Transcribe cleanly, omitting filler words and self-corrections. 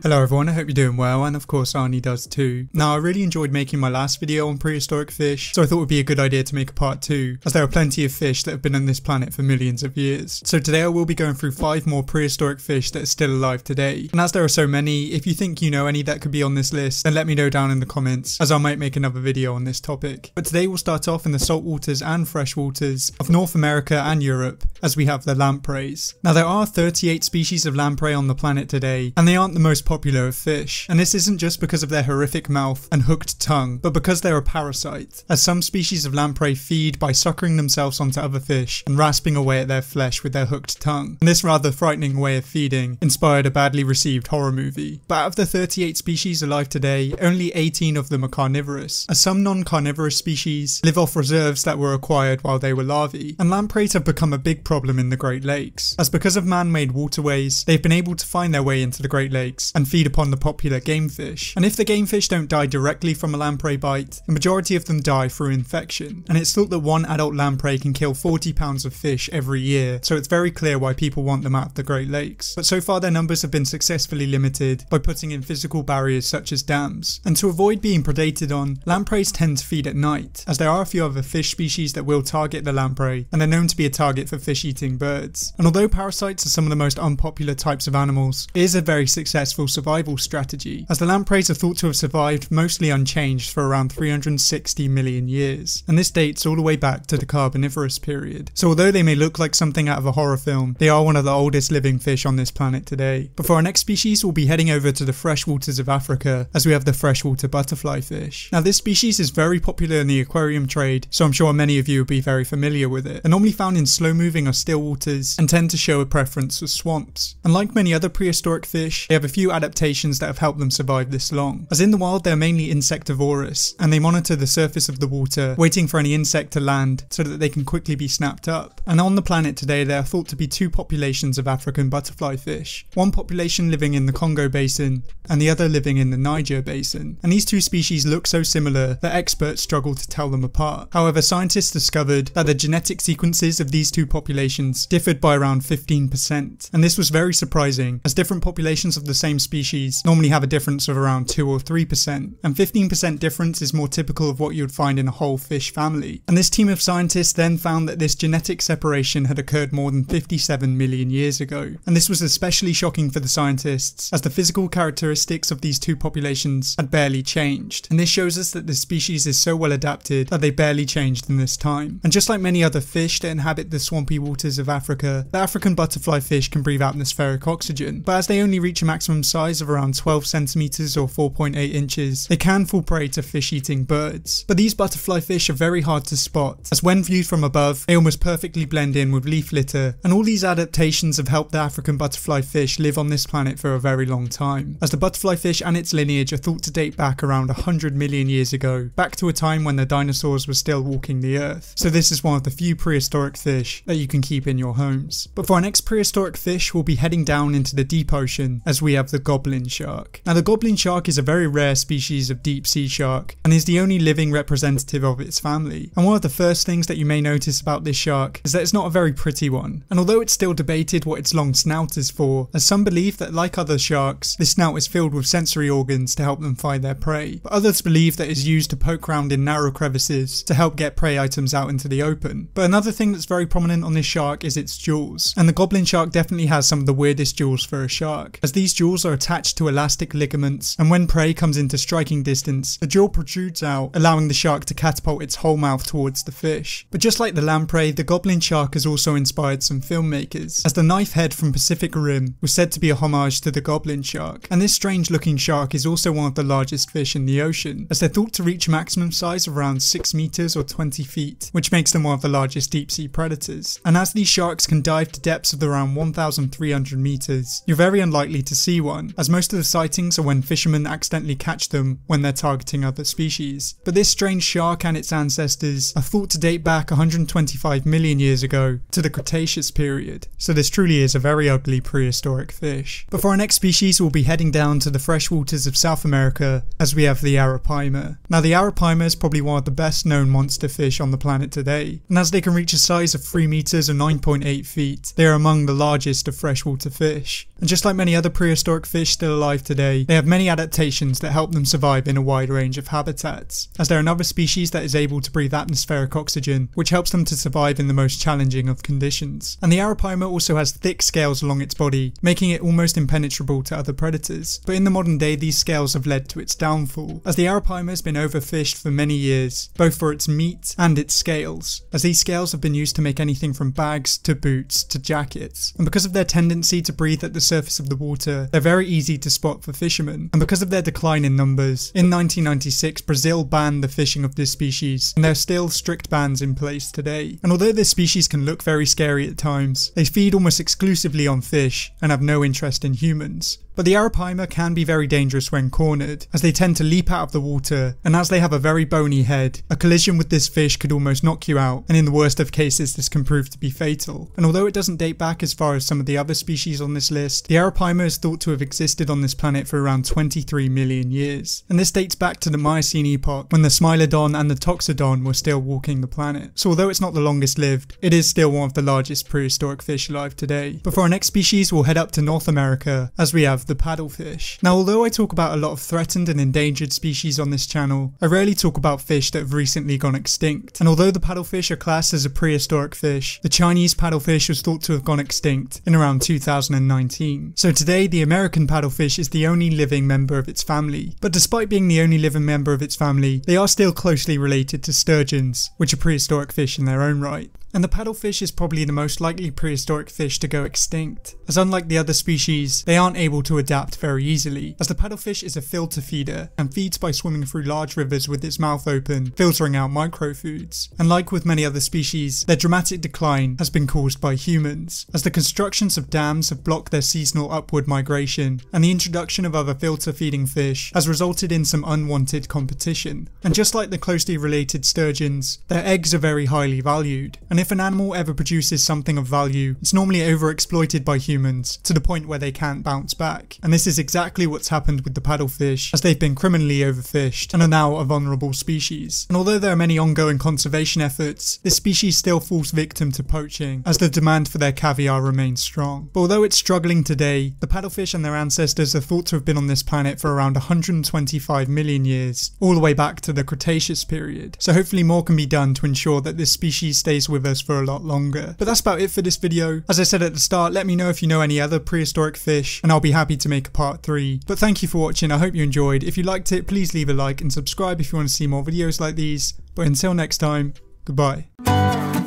Hello everyone, I hope you're doing well, and of course Arnie does too. Now I really enjoyed making my last video on prehistoric fish, so I thought it would be a good idea to make a part 2, as there are plenty of fish that have been on this planet for millions of years. So today I will be going through 5 more prehistoric fish that are still alive today, and as there are so many, if you think you know any that could be on this list, then let me know down in the comments, as I might make another video on this topic. But today we'll start off in the saltwaters and freshwaters of North America and Europe, as we have the lampreys. Now there are 38 species of lamprey on the planet today, and they aren't the most popular of fish, and this isn't just because of their horrific mouth and hooked tongue, but because they're a parasite, as some species of lamprey feed by suckering themselves onto other fish and rasping away at their flesh with their hooked tongue, and this rather frightening way of feeding inspired a badly received horror movie. But out of the 38 species alive today, only 18 of them are carnivorous, as some non-carnivorous species live off reserves that were acquired while they were larvae, and lampreys have become a big problem in the Great Lakes, as because of man-made waterways, they've been able to find their way into the Great Lakes and feed upon the popular game fish. And if the game fish don't die directly from a lamprey bite, the majority of them die through infection, and it's thought that one adult lamprey can kill 40 pounds of fish every year, so it's very clear why people want them out of the Great Lakes. But so far their numbers have been successfully limited by putting in physical barriers such as dams. And to avoid being predated on, lampreys tend to feed at night, as there are a few other fish species that will target the lamprey, and they're known to be a target for fish-eating birds. And although parasites are some of the most unpopular types of animals, it is a very successful survival strategy, as the lampreys are thought to have survived mostly unchanged for around 360 million years, and this dates all the way back to the Carboniferous period. So although they may look like something out of a horror film, they are one of the oldest living fish on this planet today. But for our next species, we'll be heading over to the freshwaters of Africa, as we have the freshwater butterfly fish. Now this species is very popular in the aquarium trade, so I'm sure many of you will be very familiar with it. They're normally found in slow moving or still waters, and tend to show a preference for swamps. And like many other prehistoric fish, they have a few adaptations that have helped them survive this long, as in the wild they're mainly insectivorous, and they monitor the surface of the water, waiting for any insect to land so that they can quickly be snapped up. And on the planet today there are thought to be 2 populations of African butterfly fish, one population living in the Congo basin and the other living in the Niger basin, and these 2 species look so similar that experts struggle to tell them apart. However, scientists discovered that the genetic sequences of these 2 populations differed by around 15%, and this was very surprising, as different populations of the same species normally have a difference of around 2 or 3%, and 15% difference is more typical of what you would find in a whole fish family. And this team of scientists then found that this genetic separation had occurred more than 57 million years ago, and this was especially shocking for the scientists, as the physical characteristics of these 2 populations had barely changed, and this shows us that the species is so well adapted that they barely changed in this time. And just like many other fish that inhabit the swampy waters of Africa, the African butterfly fish can breathe atmospheric oxygen, but as they only reach a maximum size of around 12 centimeters or 4.8 inches, they can fall prey to fish-eating birds. But these butterfly fish are very hard to spot, as when viewed from above, they almost perfectly blend in with leaf litter, and all these adaptations have helped the African butterfly fish live on this planet for a very long time, as the butterfly fish and its lineage are thought to date back around 100 million years ago, back to a time when the dinosaurs were still walking the earth. So this is one of the few prehistoric fish that you can keep in your homes. But for our next prehistoric fish, we'll be heading down into the deep ocean, as we have the Goblin Shark. Now the Goblin Shark is a very rare species of deep sea shark, and is the only living representative of its family. And one of the first things that you may notice about this shark is that it's not a very pretty one. And although it's still debated what its long snout is for, as some believe that like other sharks, this snout is filled with sensory organs to help them find their prey. But others believe that it's used to poke around in narrow crevices to help get prey items out into the open. But another thing that's very prominent on this shark is its jaws. And the Goblin Shark definitely has some of the weirdest jaws for a shark, as these jaws are attached to elastic ligaments, and when prey comes into striking distance, the jaw protrudes out, allowing the shark to catapult its whole mouth towards the fish. But just like the lamprey, the Goblin Shark has also inspired some filmmakers, as the knife head from Pacific Rim was said to be a homage to the Goblin Shark. And this strange looking shark is also one of the largest fish in the ocean, as they're thought to reach a maximum size of around 6 meters or 20 feet, which makes them one of the largest deep sea predators. And as these sharks can dive to depths of around 1,300 meters, you're very unlikely to see one, as most of the sightings are when fishermen accidentally catch them when they're targeting other species. But this strange shark and its ancestors are thought to date back 125 million years ago to the Cretaceous period, so this truly is a very ugly prehistoric fish. But for our next species, we'll be heading down to the freshwaters of South America, as we have the Rapaima. Now the Rapaima is probably one of the best known monster fish on the planet today, and as they can reach a size of 3 meters or 9.8 feet, they are among the largest of freshwater fish. And just like many other prehistoric fish, fish still alive today, they have many adaptations that help them survive in a wide range of habitats, as they're another species that is able to breathe atmospheric oxygen, which helps them to survive in the most challenging of conditions. And the Rapaima also has thick scales along its body, making it almost impenetrable to other predators. But in the modern day, these scales have led to its downfall, as the Rapaima has been overfished for many years, both for its meat and its scales, as these scales have been used to make anything from bags to boots to jackets. And because of their tendency to breathe at the surface of the water, they're very easy to spot for fishermen. And because of their decline in numbers, in 1996 Brazil banned the fishing of this species, and there are still strict bans in place today. And although this species can look very scary at times, they feed almost exclusively on fish and have no interest in humans. But the Rapaima can be very dangerous when cornered, as they tend to leap out of the water, and as they have a very bony head, a collision with this fish could almost knock you out, and in the worst of cases this can prove to be fatal. And although it doesn't date back as far as some of the other species on this list, the Rapaima is thought to have existed on this planet for around 23 million years. And this dates back to the Miocene epoch, when the Smilodon and the Toxodon were still walking the planet. So although it's not the longest lived, it is still one of the largest prehistoric fish alive today. But for our next species, we'll head up to North America, as we have the paddlefish. Now, although I talk about a lot of threatened and endangered species on this channel, I rarely talk about fish that have recently gone extinct. And although the paddlefish are classed as a prehistoric fish, the Chinese paddlefish was thought to have gone extinct in around 2019. So today, the American paddlefish is the only living member of its family. But despite being the only living member of its family, they are still closely related to sturgeons, which are prehistoric fish in their own right. And the paddlefish is probably the most likely prehistoric fish to go extinct, as unlike the other species, they aren't able to adapt very easily, as the paddlefish is a filter feeder and feeds by swimming through large rivers with its mouth open, filtering out microfoods. And like with many other species, their dramatic decline has been caused by humans, as the constructions of dams have blocked their seasonal upward migration, and the introduction of other filter feeding fish has resulted in some unwanted competition. And just like the closely related sturgeons, their eggs are very highly valued, and if an animal ever produces something of value, it's normally overexploited by humans to the point where they can't bounce back. And this is exactly what's happened with the paddlefish, as they've been criminally overfished and are now a vulnerable species. And although there are many ongoing conservation efforts, this species still falls victim to poaching, as the demand for their caviar remains strong. But although it's struggling today, the paddlefish and their ancestors are thought to have been on this planet for around 125 million years, all the way back to the Cretaceous period. So hopefully more can be done to ensure that this species stays with us for a lot longer. But that's about it for this video. As I said at the start, let me know if you know any other prehistoric fish, and I'll be happy to make a part 3. But thank you for watching, I hope you enjoyed. If you liked it, please leave a like and subscribe if you want to see more videos like these. But until next time, goodbye.